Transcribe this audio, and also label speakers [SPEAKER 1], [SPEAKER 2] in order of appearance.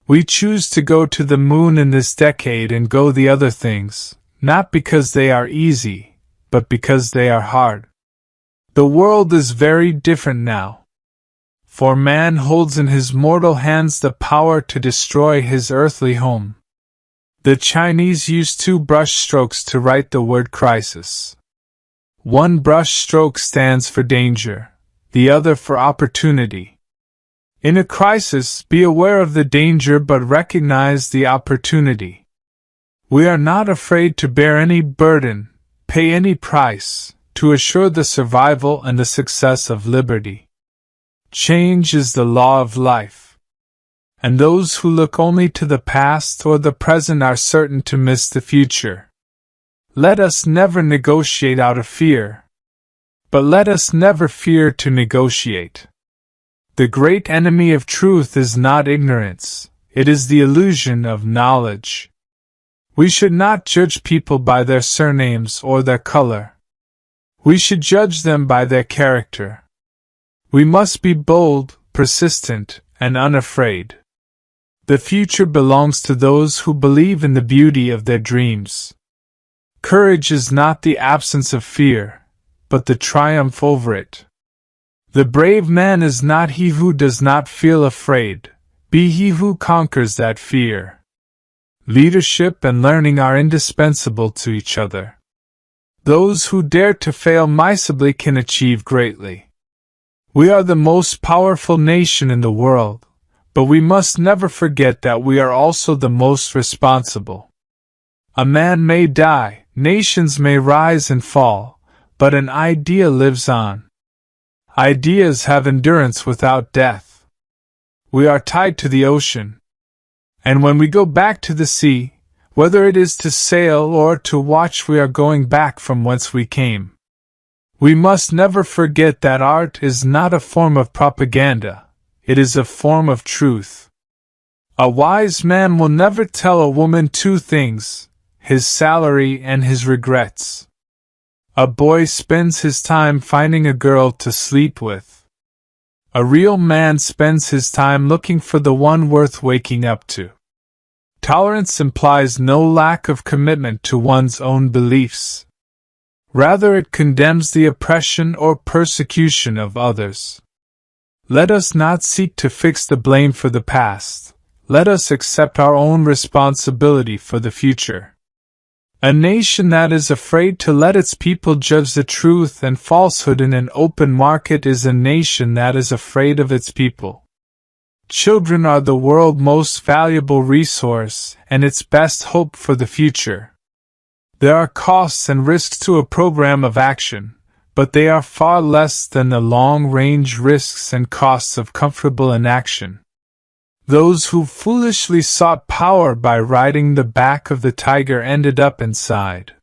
[SPEAKER 1] We choose to go to the moon in this decade and go the other things, not because they are easy, but because they are hard. The world is very different now. For man holds in his mortal hands the power to destroy his earthly home. The Chinese use 2 brush strokes to write the word crisis. One brush stroke stands for danger, the other for opportunity. In a crisis, be aware of the danger but recognize the opportunity. We are not afraid to bear any burden, pay any price, to assure the survival and the success of liberty. Change is the law of life. And those who look only to the past or the present are certain to miss the future. Let us never negotiate out of fear. But let us never fear to negotiate. The great enemy of truth is not ignorance, it is the illusion of knowledge. We should not judge people by their surnames or their color. We should judge them by their character. We must be bold, persistent, and unafraid. The future belongs to those who believe in the beauty of their dreams. Courage is not the absence of fear, but the triumph over it. The brave man is not he who does not feel afraid, be he who conquers that fear. Leadership and learning are indispensable to each other. Those who dare to fail miserably can achieve greatly. We are the most powerful nation in the world, but we must never forget that we are also the most responsible. A man may die, nations may rise and fall, but an idea lives on. Ideas have endurance without death. We are tied to the ocean. And when we go back to the sea, whether it is to sail or to watch, we are going back from whence we came. We must never forget that art is not a form of propaganda, it is a form of truth. A wise man will never tell a woman 2 things, his salary and his regrets. A boy spends his time finding a girl to sleep with. A real man spends his time looking for the one worth waking up to. Tolerance implies no lack of commitment to one's own beliefs. Rather, it condemns the oppression or persecution of others. Let us not seek to fix the blame for the past. Let us accept our own responsibility for the future. A nation that is afraid to let its people judge the truth and falsehood in an open market is a nation that is afraid of its people. Children are the world's most valuable resource and its best hope for the future. There are costs and risks to a program of action, but they are far less than the long-range risks and costs of comfortable inaction. Those who foolishly sought power by riding the back of the tiger ended up inside.